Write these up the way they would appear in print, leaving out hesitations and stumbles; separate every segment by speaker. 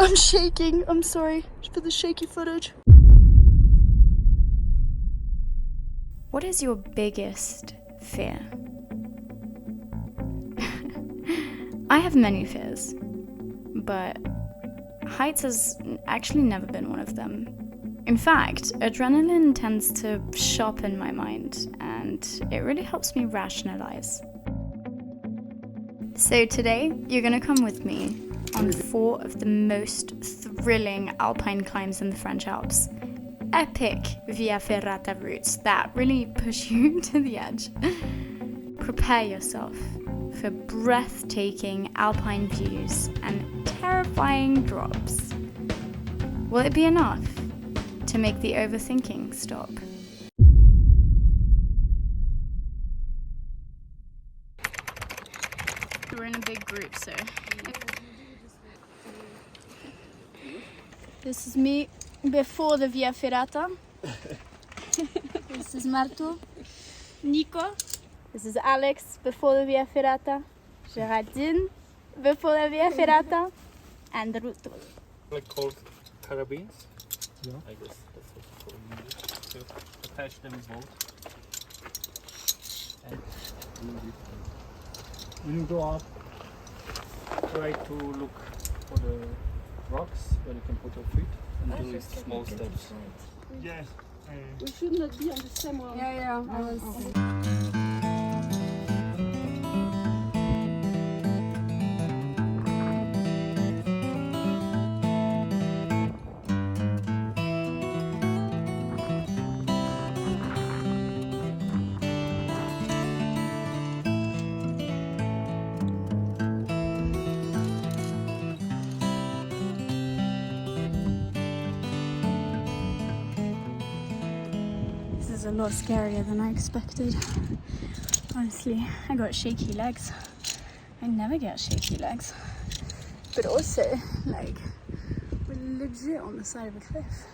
Speaker 1: I'm shaking. I'm sorry for the shaky footage. What is your biggest fear? I have many fears, but heights has actually never been one of them. In fact, adrenaline tends to sharpen my mind, and it really helps me rationalize. So today, you're gonna come with me on 4 of the most thrilling alpine climbs in the French Alps. Epic Via Ferrata routes that really push you to the edge. Prepare yourself for breathtaking alpine views and terrifying drops. Will it be enough to make the overthinking stop? We're in a big group, so... This is me before the Via Ferrata. This is Martu. Nico. This is Alex before the Via Ferrata. Geraldine before the Via Ferrata. And Rutul.
Speaker 2: Like called carabines? Yeah. I guess that's what it's called in English. To attach them both. And when you go up, try to look for the rocks where you can put your feet and do small steps. Yes.
Speaker 3: We should not be on the same one.
Speaker 1: Yeah, I was... This is a lot scarier than I expected. Honestly, I got shaky legs. I never get shaky legs. But also, like, we're legit on the side of a cliff.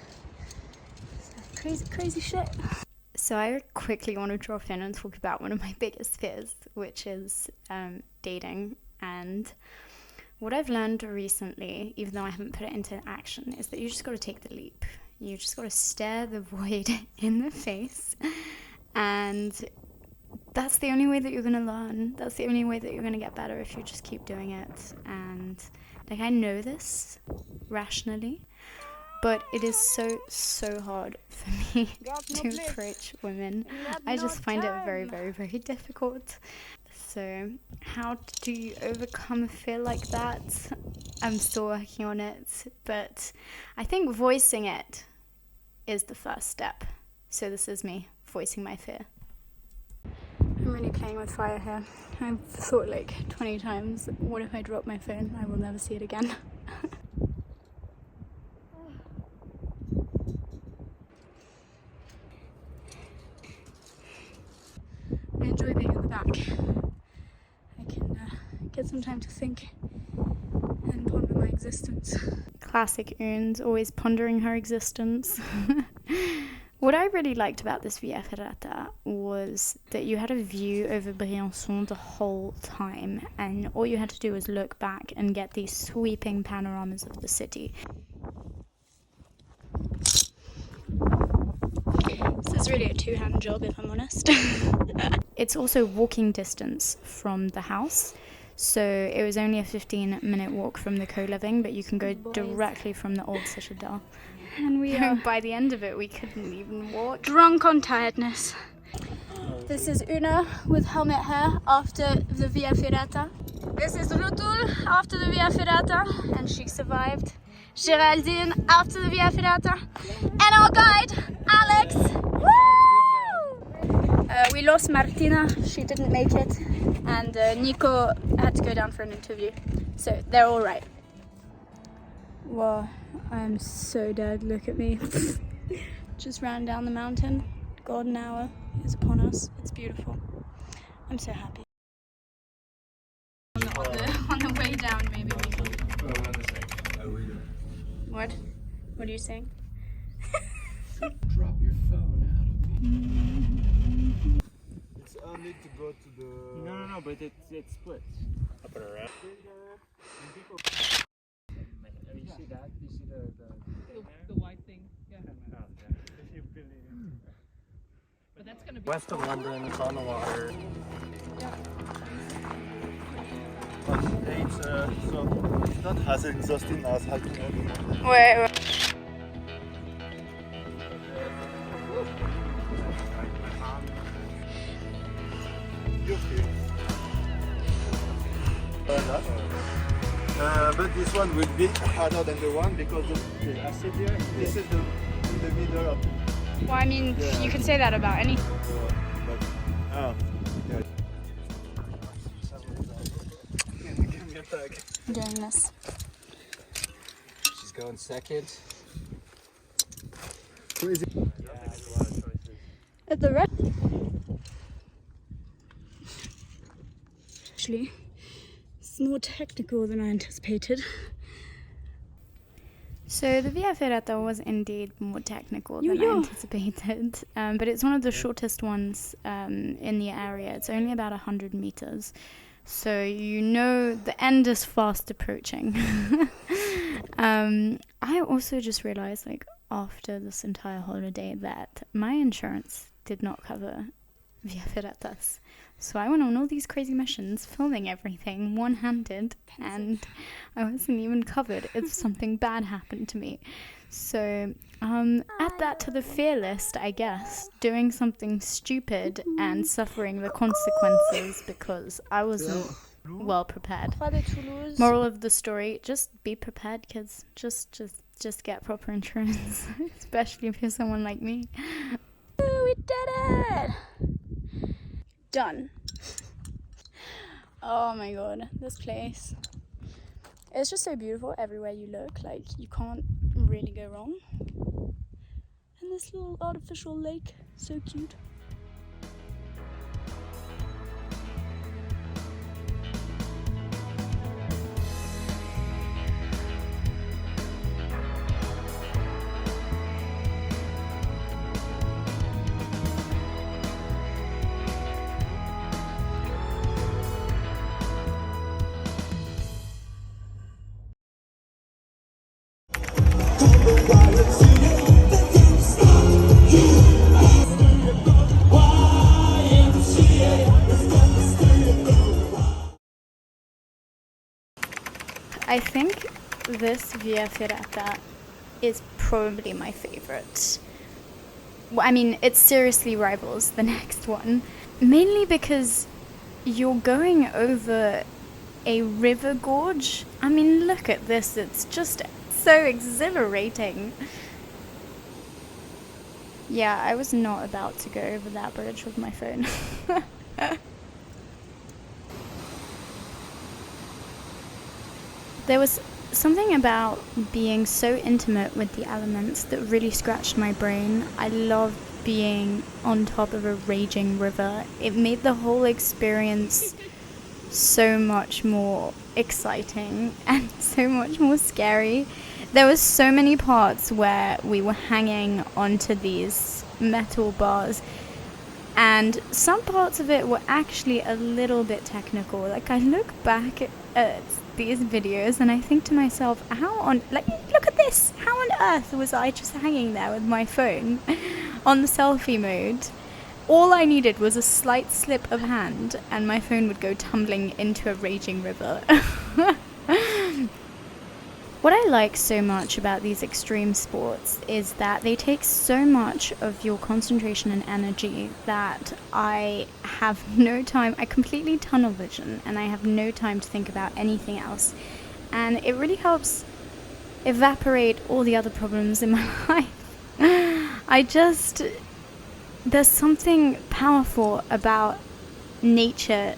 Speaker 1: So crazy shit. So I quickly want to drop in and talk about one of my biggest fears, which is dating. And what I've learned recently, even though I haven't put it into action, is that you just got to take the leap. You just got to stare the void in the face, and that's the only way that you're going to learn. That's the only way that you're going to get better, if you just keep doing it. And like, I know this rationally, but it is so hard for me to approach women. I just find it very difficult. So how do you overcome a fear like that? I'm still working on it, but I think voicing it is the first step. So this is me voicing my fear. I'm really playing with fire here. I've thought like 20 times, what if I drop my phone? I will never see it again. I enjoy being at the back. I can get some time to think and ponder my existence. Classic Uns, always pondering her existence. What I really liked about this Via Ferrata was that you had a view over Briançon the whole time, and all you had to do was look back and get these sweeping panoramas of the city. This is really a two-hand job, if I'm honest. It's also walking distance from the house. So it was only a 15-minute walk from the co-living, but you can go directly from the old citadel. And we are, by the end of it, we couldn't even walk. Drunk on tiredness. This is Una with helmet hair after the Via Ferrata. This is Rutul after the Via Ferrata, and she survived. Geraldine after the Via Ferrata. And our guide, Alex. Woo! We lost Martina, she didn't make it. And Nico had to go down for an interview. So they're all right. Wow, I am so dead, look at me. Just ran down the mountain. Golden hour is upon us. It's beautiful. I'm so happy. On the way down, maybe we can... What? What are you saying?
Speaker 2: Drop your phone out of me.
Speaker 4: It's only to go to the...
Speaker 2: No, but it splits. Up and around. see that? You see
Speaker 3: The white thing. Yeah.
Speaker 2: If you believe.
Speaker 3: But that's gonna be
Speaker 2: West of London, it's on the water.
Speaker 3: yeah.
Speaker 4: But it's so it's not as exhausting as hiking on the mountain.
Speaker 1: Ouais,
Speaker 4: You're okay. But this one will be harder than the one because I sit here. This is in the middle of.
Speaker 1: Well, I mean,
Speaker 4: Yeah.
Speaker 1: you could say that about any.
Speaker 4: Yeah.
Speaker 2: Give me a tag.
Speaker 1: Doing this.
Speaker 2: She's going second.
Speaker 4: Who is it?
Speaker 2: Yeah, there's a lot of choices.
Speaker 1: At the rest. Actually, it's more technical than I anticipated. So the Via Ferrata was indeed more technical than I anticipated, but it's one of the shortest ones in the area. It's only about 100 meters, so you know the end is fast approaching. I also just realized, like, after this entire holiday that my insurance did not cover Via Ferratas. So I went on all these crazy missions, filming everything one-handed, and I wasn't even covered if something bad happened to me. So add that to the fear list, I guess, doing something stupid and suffering the consequences because I wasn't well prepared. Moral of the story, just be prepared, kids. Just get proper insurance, especially if you're someone like me. We did it! Done. Oh my god, this place. It's just so beautiful everywhere you look, like you can't really go wrong. And this little artificial lake, so cute. I think this Via Ferrata is probably my favorite. Well, I mean, it seriously rivals the next one, mainly because you're going over a river gorge. I mean, look at this, it's just so exhilarating. Yeah, I was not about to go over that bridge with my phone. There was something about being so intimate with the elements that really scratched my brain. I loved being on top of a raging river. It made the whole experience so much more exciting and so much more scary. There were so many parts where we were hanging onto these metal bars, and some parts of it were actually a little bit technical. Like, I look back at these videos and I think to myself, look at this, how on earth was I just hanging there with my phone on the selfie mode? All I needed was a slight slip of hand and my phone would go tumbling into a raging river. What I like so much about these extreme sports is that they take so much of your concentration and energy that I have no time. I completely tunnel vision and I have no time to think about anything else. And it really helps evaporate all the other problems in my life. There's something powerful about nature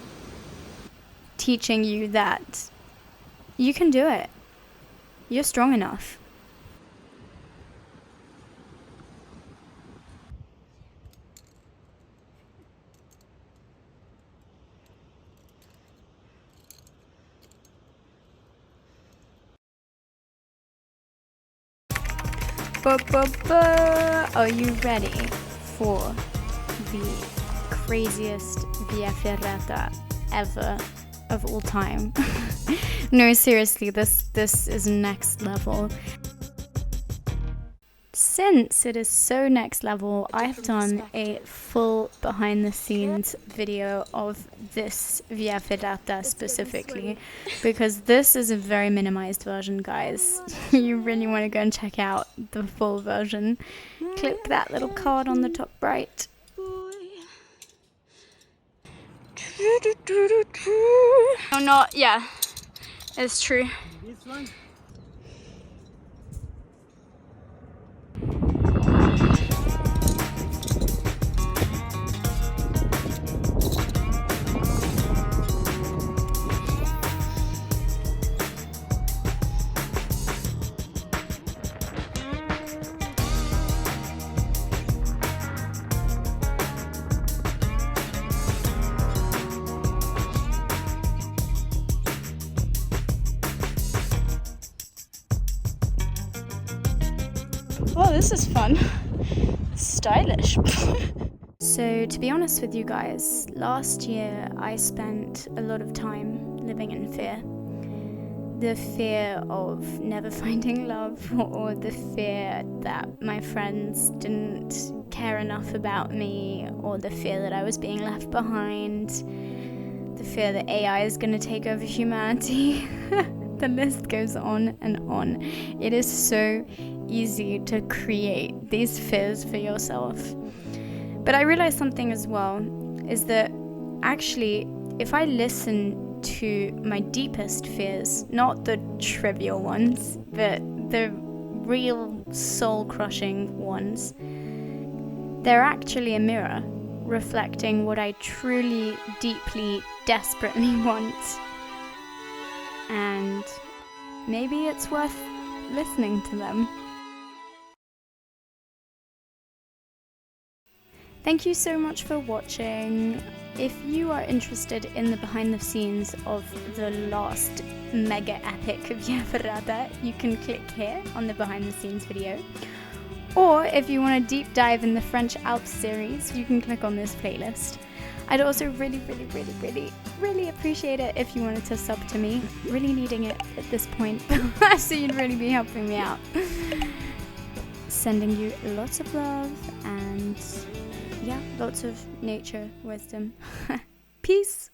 Speaker 1: teaching you that you can do it. You're strong enough. Are you ready for the craziest Via Ferrata ever of all time? No, seriously, this is next level. Since it is so next level, I've done a full behind the scenes video of this Via Ferrata specifically, because this is a very minimized version, guys. You really want to go and check out the full version. Click that little card on the top right. No, not, yeah, it's true.
Speaker 2: This one?
Speaker 1: Oh, this is fun. Stylish. So, to be honest with you guys, last year I spent a lot of time living in fear. The fear of never finding love, or the fear that my friends didn't care enough about me, or the fear that I was being left behind, the fear that AI is going to take over humanity. The list goes on and on. It is so easy to create these fears for yourself. But I realized something as well, is that actually, if I listen to my deepest fears, not the trivial ones, but the real soul-crushing ones, they're actually a mirror reflecting what I truly, deeply, desperately want. And maybe it's worth listening to them. Thank you so much for watching. If you are interested in the behind the scenes of the last mega epic Via Ferrata, you can click here on the behind the scenes video. Or if you want to deep dive in the French Alps series, you can click on this playlist. I'd also really appreciate it if you wanted to sub to me. Really needing it at this point, so you'd really be helping me out. Sending you lots of love and yeah, lots of nature wisdom. Peace!